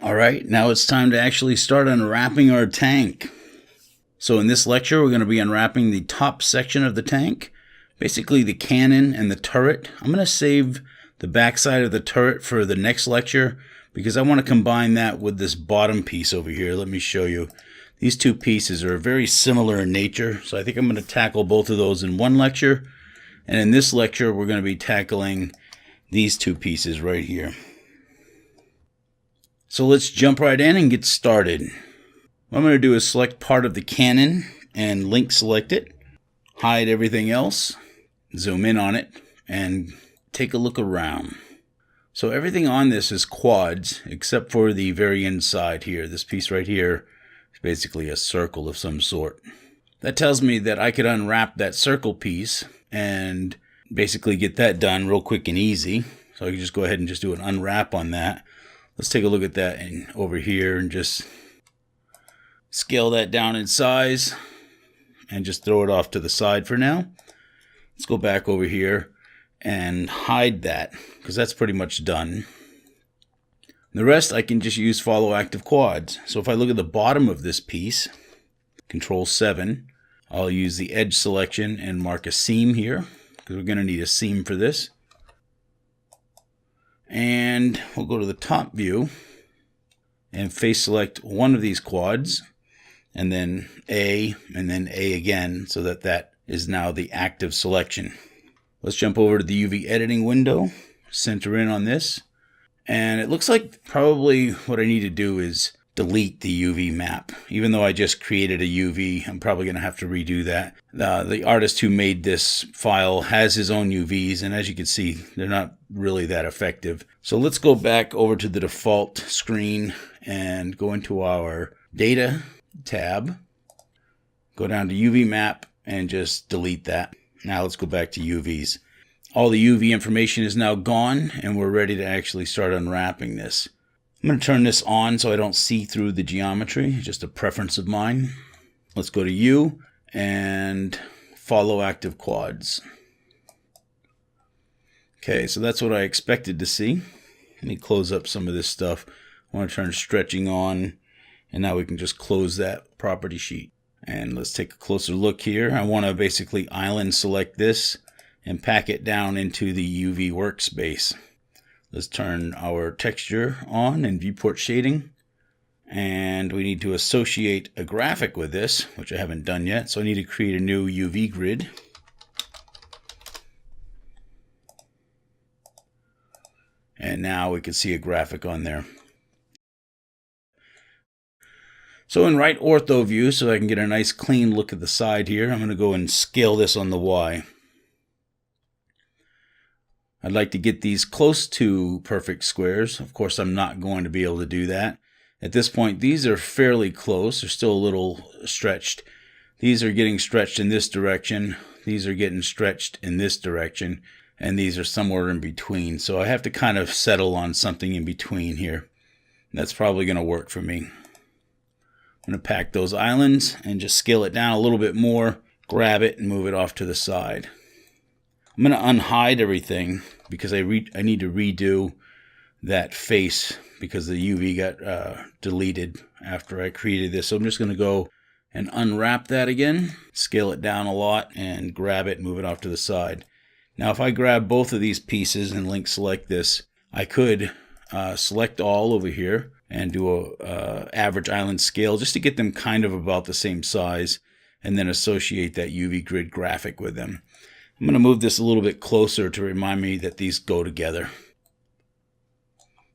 All right, now it's time to actually start unwrapping our tank. So in this lecture, we're going to be unwrapping the top section of the tank, basically the cannon and the turret. I'm going to save the backside of the turret for the next lecture because I want to combine that with this bottom piece over here. Let me show you. These two pieces are very similar in nature, so I think I'm going to tackle both of those in one lecture. And in this lecture, we're going to be tackling these two pieces right here. So let's jump right in and get started. What I'm going to do is select part of the cannon and link select it, hide everything else, zoom in on it, and take a look around. So everything on this is quads except for the very inside here. This piece right here is basically a circle of some sort. That tells me that I could unwrap that circle piece and basically get that done real quick and easy. So I can just go ahead and just do an unwrap on that. Let's take a look at that over here and just scale that down in size and just throw it off to the side for now. Let's go back over here and hide that because that's pretty much done. The rest I can just use follow active quads. So if I look at the bottom of this piece, Control 7, I'll use the edge selection and mark a seam here because we're going to need a seam for this. And we'll go to the top view and face select one of these quads and then A again so that that is now the active selection. Let's jump over to the UV editing window, center in on this, and it looks like probably what I need to do is delete the UV map. Even though I just created a UV, I'm probably going to have to redo that. The artist who made this file has his own UVs, and as you can see, they're not really that effective. So let's go back over to the default screen and go into our Data tab, go down to UV map, and just delete that. Now let's go back to UVs. All the UV information is now gone, and we're ready to actually start unwrapping this. I'm going to turn this on so I don't see through the geometry, just a preference of mine. Let's go to U and follow active quads. Okay, so that's what I expected to see. Let me close up some of this stuff. I want to turn stretching on, and now we can just close that property sheet. And let's take a closer look here. I want to basically island select this and pack it down into the UV workspace. Let's turn our texture on and viewport shading. And we need to associate a graphic with this, which I haven't done yet. So I need to create a new UV grid. And now we can see a graphic on there. So in right ortho view, so I can get a nice clean look at the side here, I'm going to go and scale this on the Y. I'd like to get these close to perfect squares. Of course, I'm not going to be able to do that. At this point, these are fairly close. They're still a little stretched. These are getting stretched in this direction. These are getting stretched in this direction. And these are somewhere in between. So I have to kind of settle on something in between here. That's probably going to work for me. I'm going to pack those islands and just scale it down a little bit more, grab it, and move it off to the side. I'm going to unhide everything because I need to redo that face because the UV got deleted after I created this. So I'm just going to go and unwrap that again, scale it down a lot, and grab it and move it off to the side. Now if I grab both of these pieces and link select this, I could select all over here and do a average island scale just to get them kind of about the same size and then associate that UV grid graphic with them. I'm going to move this a little bit closer to remind me that these go together.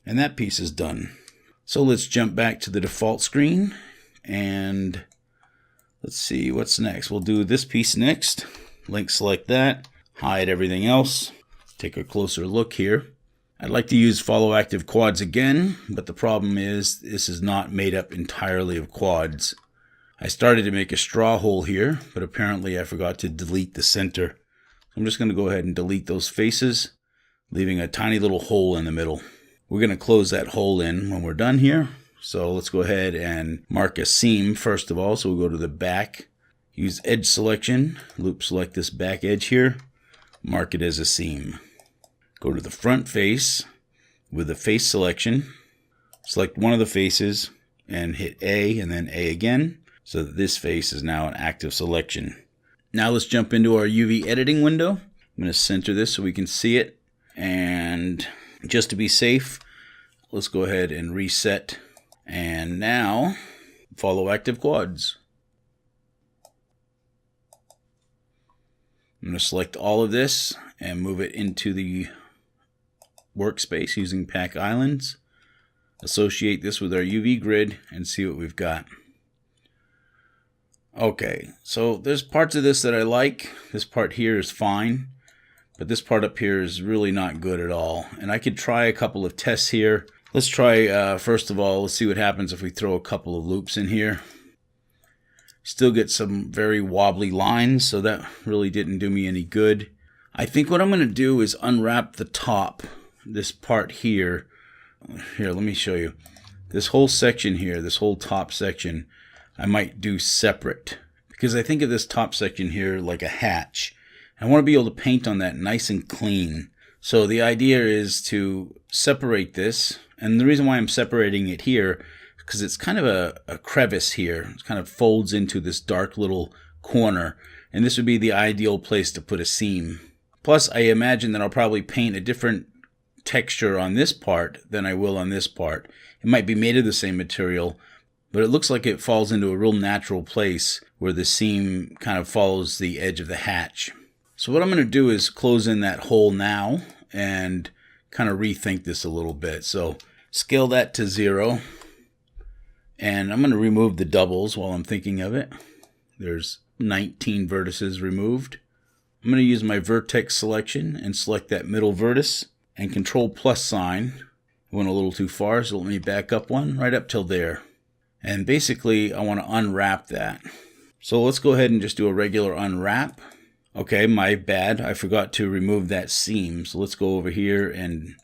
And that piece is done. So let's jump back to the default screen and let's see what's next. We'll do this piece next. Link select that, hide everything else, take a closer look here. I'd like to use follow active quads again, but the problem is this is not made up entirely of quads. I started to make a straw hole here, but apparently I forgot to delete the center. I'm just going to go ahead and delete those faces, leaving a tiny little hole in the middle. We're going to close that hole in when we're done here. So let's go ahead and mark a seam first of all. So we'll go to the back, use edge selection, loop select this back edge here, mark it as a seam. Go to the front face with the face selection, Select one of the faces and hit A and then A again, so that this face is now an active selection. Now let's jump into our UV editing window. I'm going to center this so we can see it. And just to be safe, let's go ahead and reset. And now, follow active quads. I'm going to select all of this and move it into the workspace using Pack Islands. Associate this with our UV grid and see what we've got. Okay, so there's parts of this that I like. This part here is fine, but this part up here is really not good at all. And I could try a couple of tests here. Let's try, first of all, let's see what happens if we throw a couple of loops in here. Still get some very wobbly lines, so that really didn't do me any good. I think what I'm going to do is unwrap the top, this part here. Here, let me show you. This whole section here, this whole top section, I might do separate, because I think of this top section here like a hatch. I want to be able to paint on that nice and clean. So the idea is to separate this, and the reason why I'm separating it here is because it's kind of a crevice here. It kind of folds into this dark little corner, and this would be the ideal place to put a seam. Plus, I imagine that I'll probably paint a different texture on this part than I will on this part. It might be made of the same material, but it looks like it falls into a real natural place where the seam kind of follows the edge of the hatch. So what I'm going to do is close in that hole now and kind of rethink this a little bit. So scale that to 0. And I'm going to remove the doubles while I'm thinking of it. There's 19 vertices removed. I'm going to use my vertex selection and select that middle vertex and Control plus sign. I went a little too far, so let me back up one right up till there. And basically, I want to unwrap that. So let's go ahead and just do a regular unwrap. Okay, my bad. I forgot to remove that seam. So let's go over here and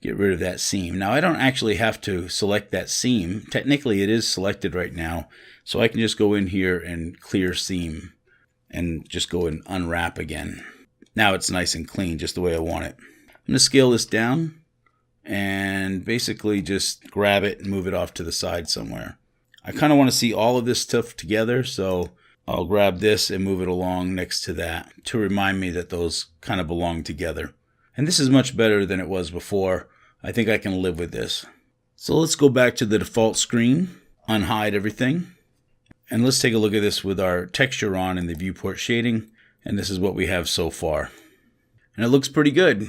get rid of that seam. Now, I don't actually have to select that seam. Technically, it is selected right now. So I can just go in here and clear seam and just go and unwrap again. Now it's nice and clean, just the way I want it. I'm going to scale this down and basically just grab it and move it off to the side somewhere. I kind of want to see all of this stuff together, so I'll grab this and move it along next to that to remind me that those kind of belong together. And this is much better than it was before. I think I can live with this. So let's go back to the default screen, unhide everything, and let's take a look at this with our texture on in the viewport shading, and this is what we have so far. And it looks pretty good.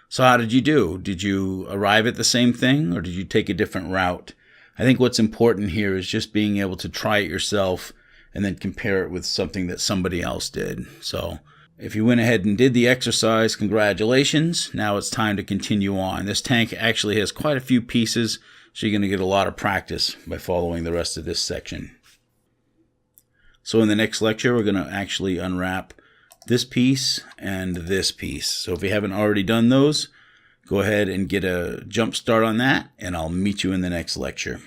So how did you do? Did you arrive at the same thing, or did you take a different route? I think what's important here is just being able to try it yourself and then compare it with something that somebody else did. So if you went ahead and did the exercise, congratulations. Now it's time to continue on. This tank actually has quite a few pieces, so you're going to get a lot of practice by following the rest of this section. So in the next lecture, we're going to actually unwrap this piece and this piece. So if you haven't already done those, go ahead and get a jump start on that, and I'll meet you in the next lecture.